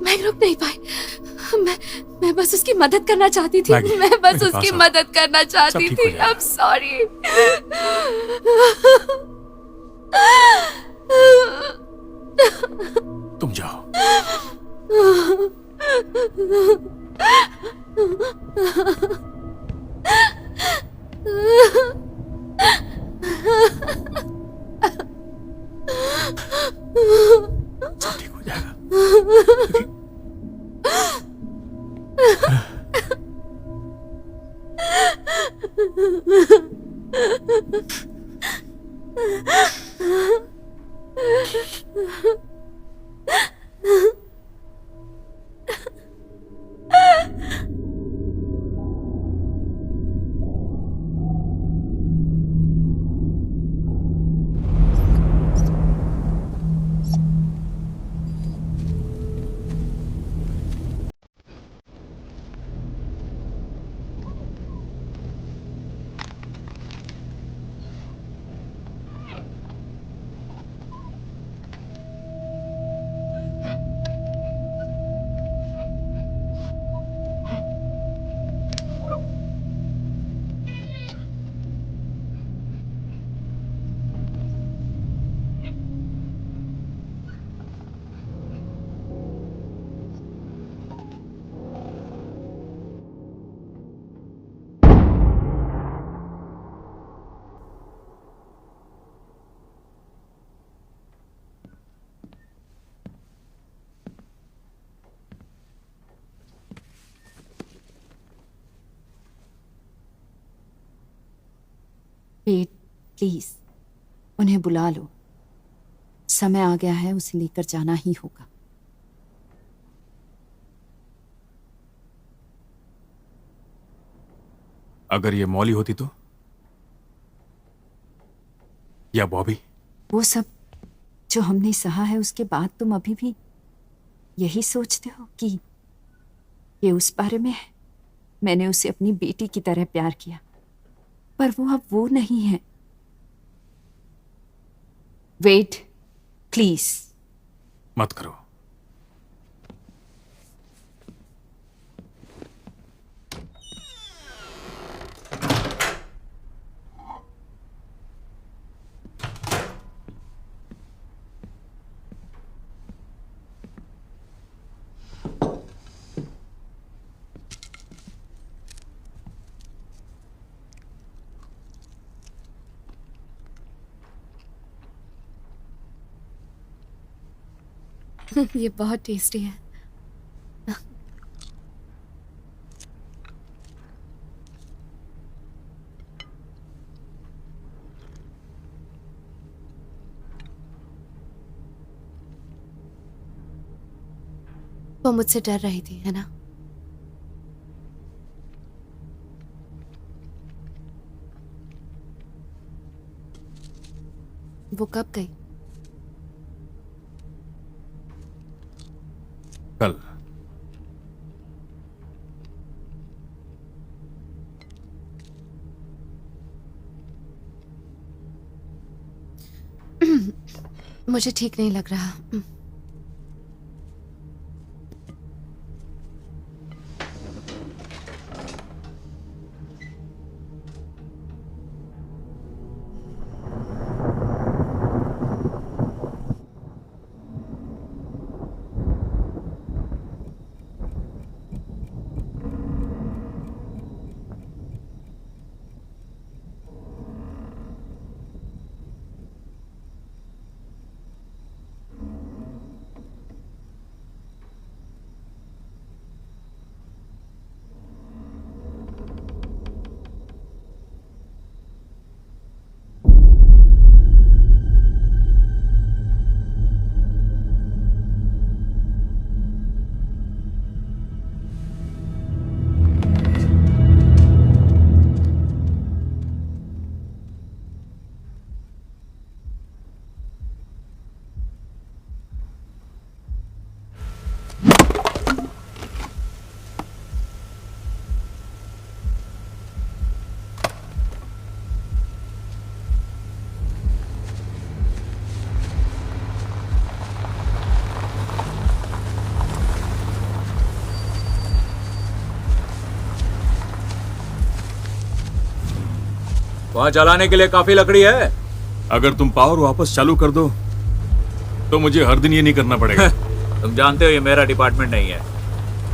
मैं रुक नहीं पाई। मैं बस उसकी मदद करना चाहती थी। मैं बस उसकी मदद करना चाहती थी। I am sorry. तुम जाओ। सब ठीक हो जाएगा। वेट, प्लीज उन्हें बुला लो। समय आ गया है, उसे लेकर जाना ही होगा। अगर ये मॉली होती तो, या बॉबी? वो सब जो हमने सहा है उसके बाद तुम अभी भी यही सोचते हो कि ये उस बारे में है? मैंने उसे अपनी बेटी की तरह प्यार किया, पर वो अब वो नहीं है। Wait, please. मत करो। ये बहुत टेस्टी है। वो मुझसे डर रही थी, है ना? वो कब गई? कल। मुझे ठीक नहीं लग रहा। वहां जलाने के लिए काफी लकड़ी है। अगर तुम पावर वापस चालू कर दो तो मुझे हर दिन ये नहीं करना पड़ेगा। तुम जानते हो ये मेरा डिपार्टमेंट नहीं है।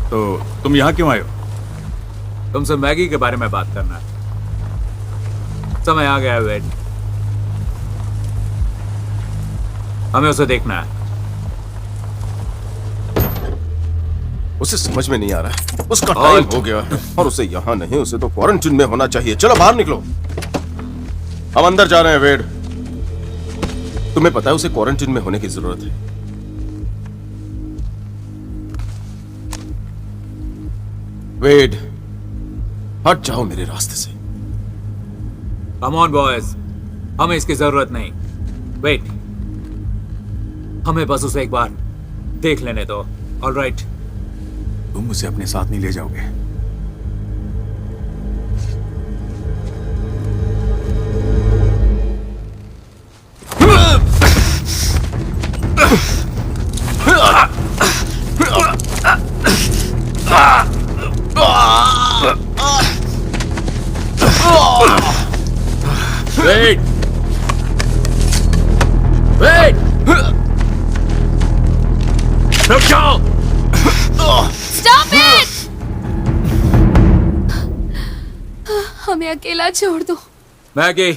तो तुम यहाँ क्यों आए हो? तुमसे मैगी के बारे में बात करना है। समय आ गया है वेड, हमें उसे देखना है। उसे समझ में नहीं आ रहा है, उसका टाइम हो गया है और उसे यहाँ नहीं, उसे तो क्वारंटीन में होना चाहिए। चलो बाहर निकलो, हम अंदर जा रहे हैं। वेड, तुम्हें पता है उसे क्वारंटीन में होने की जरूरत है। वेड, हट जाओ मेरे रास्ते से। कम ऑन बॉयज, हमें इसकी जरूरत नहीं। वेट, हमें बस उसे एक बार देख लेने दो। ऑलराइट? तुम उसे अपने साथ नहीं ले जाओगे? वेट! वेट! रुक जाओ! Stop it! हमें अकेला छोड़ दो। मैगी,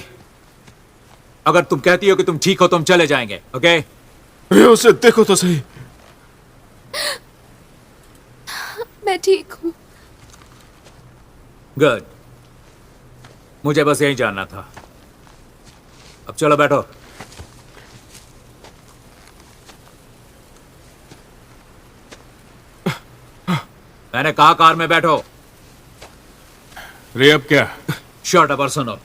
अगर तुम कहती हो कि तुम ठीक हो तो हम चले जाएंगे, ओके? ये उसे देखो तो सही। मैं ठीक हूँ। गुड, मुझे बस यही जानना था। अब चलो बैठो। मैंने कहा कार में बैठो। रे अब क्या? शॉर्ट अपर सुनो,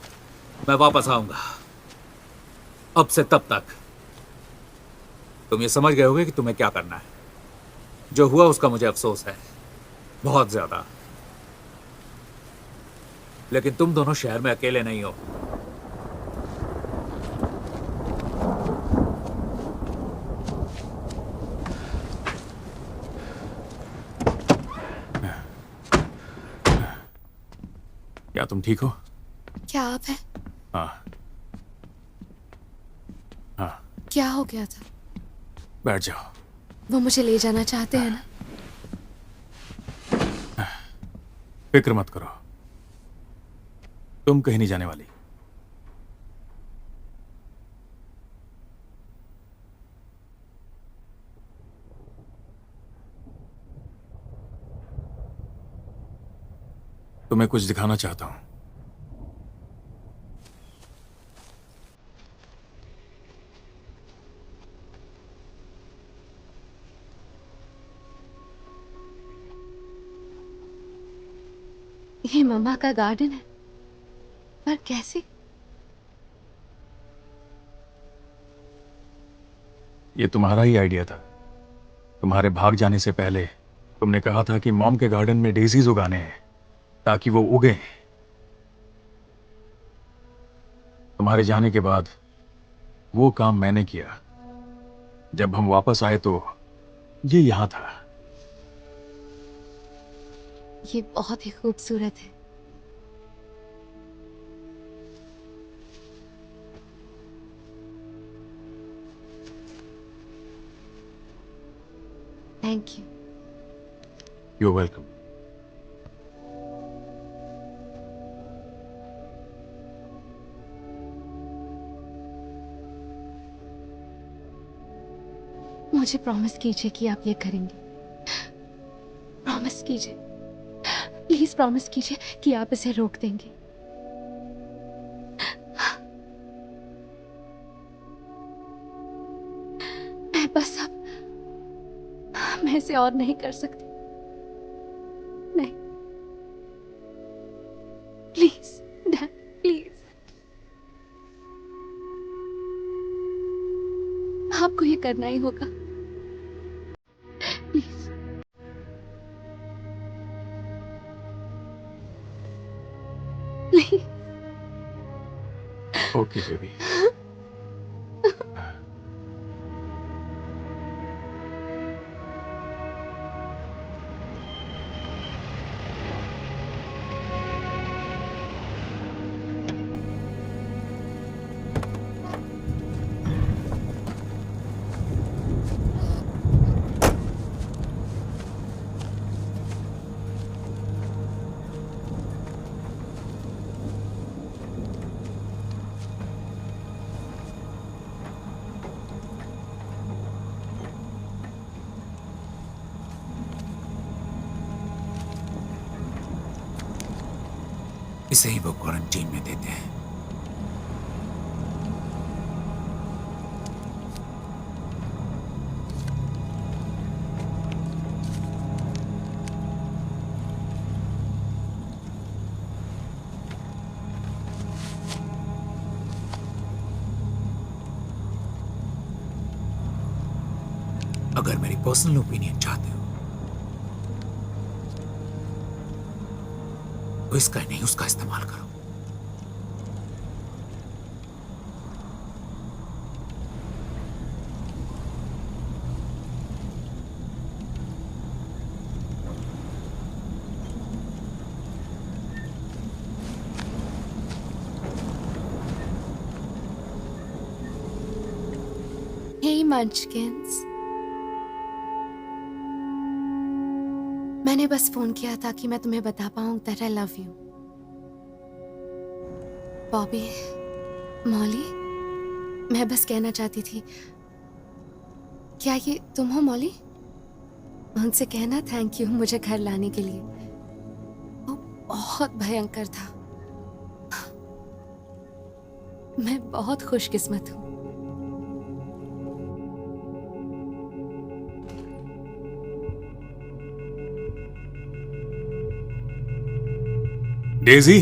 मैं वापस आऊंगा। अब से तब तक तुम ये समझ गए होगे कि तुम्हें क्या करना है। जो हुआ उसका मुझे अफसोस है, बहुत ज्यादा। लेकिन तुम दोनों शहर में अकेले नहीं हो। क्या तुम ठीक हो? क्या आप है? हाँ हाँ, क्या हो गया था? बैठ जाओ। वो मुझे ले जाना चाहते हैं ना? फिक्र मत करो, तुम कहीं नहीं जाने वाली। तुम्हें कुछ दिखाना चाहता हूं। ये मम्मा का गार्डन है, पर कैसे? ये तुम्हारा ही आइडिया था। तुम्हारे भाग जाने से पहले तुमने कहा था कि मॉम के गार्डन में डेजीज उगाने हैं ताकि वो उगे। तुम्हारे जाने के बाद वो काम मैंने किया। जब हम वापस आए तो ये यहां था। ये बहुत ही खूबसूरत है। Thank you. You are welcome. मुझे प्रॉमिस कीजिए कि आप ये करेंगे। प्रॉमिस कीजिए, प्लीज प्रॉमिस कीजिए कि आप इसे रोक देंगे। मैं बस अब मैं इसे और नहीं कर सकती। नहीं, प्लीज डैड, प्लीज। आपको ये करना ही होगा। प्लीज। नहीं। Okay baby. इसे ही वो क्वारंटीन में देते हैं। अगर मेरी पर्सनल ओपिनियन चाहते हो तो इसका नहीं उसका इस्तेमाल करो। Hey Munchkins, मैंने बस फोन किया था कि मैं तुम्हें बता पाऊं that I love you। Bobby, Molly, मैं बस कहना चाहती थी, क्या ये तुम हो मॉली? उनसे कहना थैंक यू मुझे घर लाने के लिए। वो बहुत भयंकर था। मैं बहुत खुशकिस्मत हूँ। डेजी,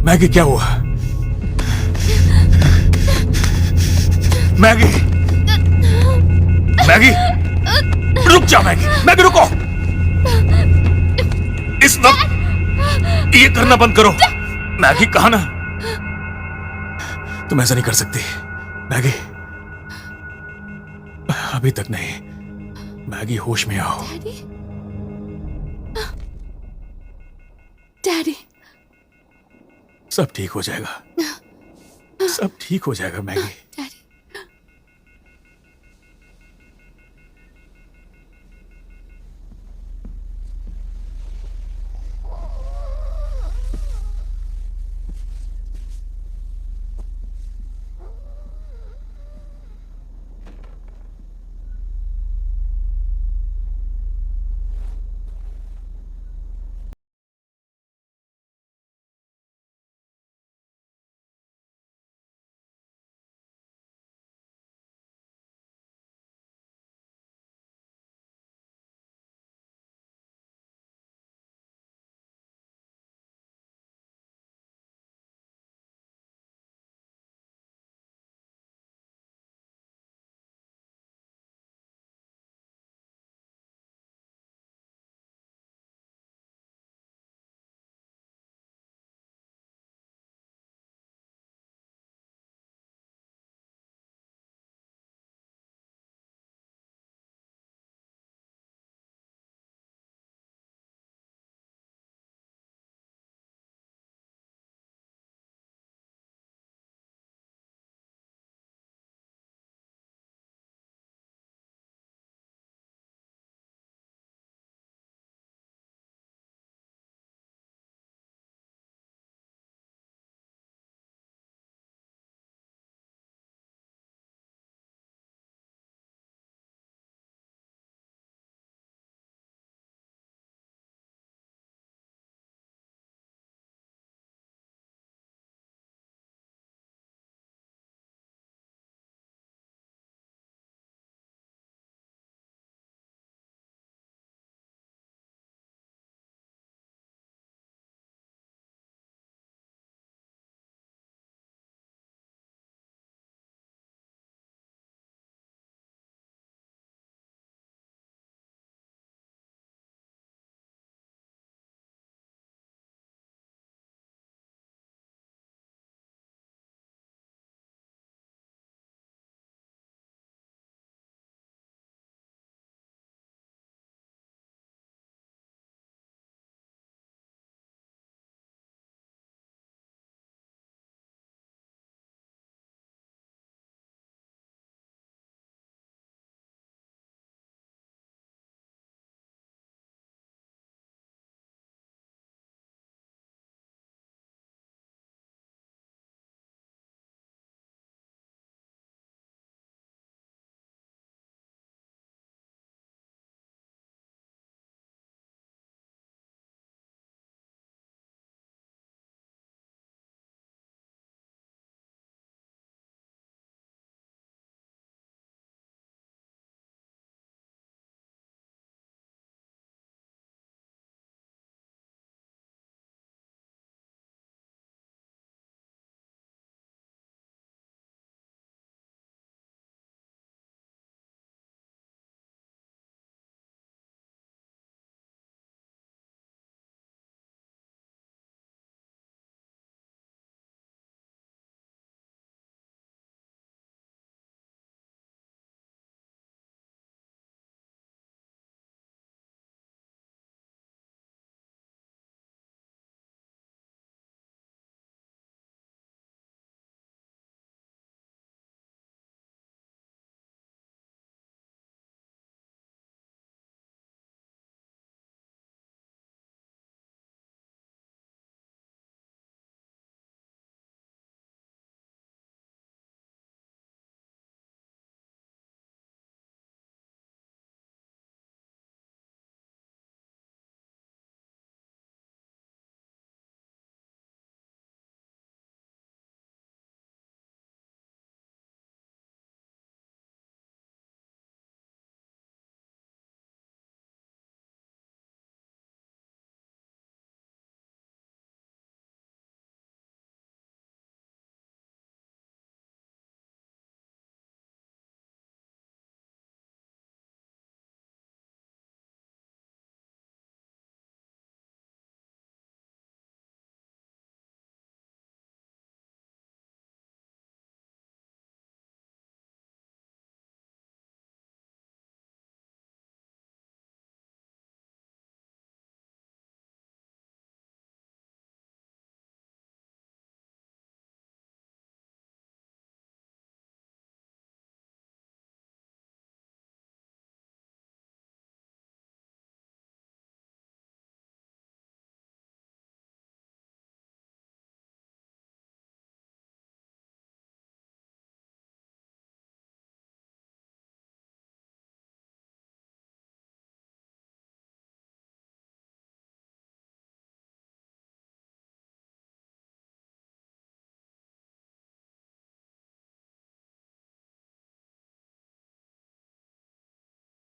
मैगी क्या हुआ? मैगी, मैगी, रुक जा मैगी, मैगी रुको। इस वक्त ये करना बंद करो। मैगी कहा ना, तुम ऐसा नहीं कर सकती मैगी। अभी तक नहीं। मैगी होश में आओ। डैडी, सब ठीक हो जाएगा। सब ठीक हो जाएगा मैगी।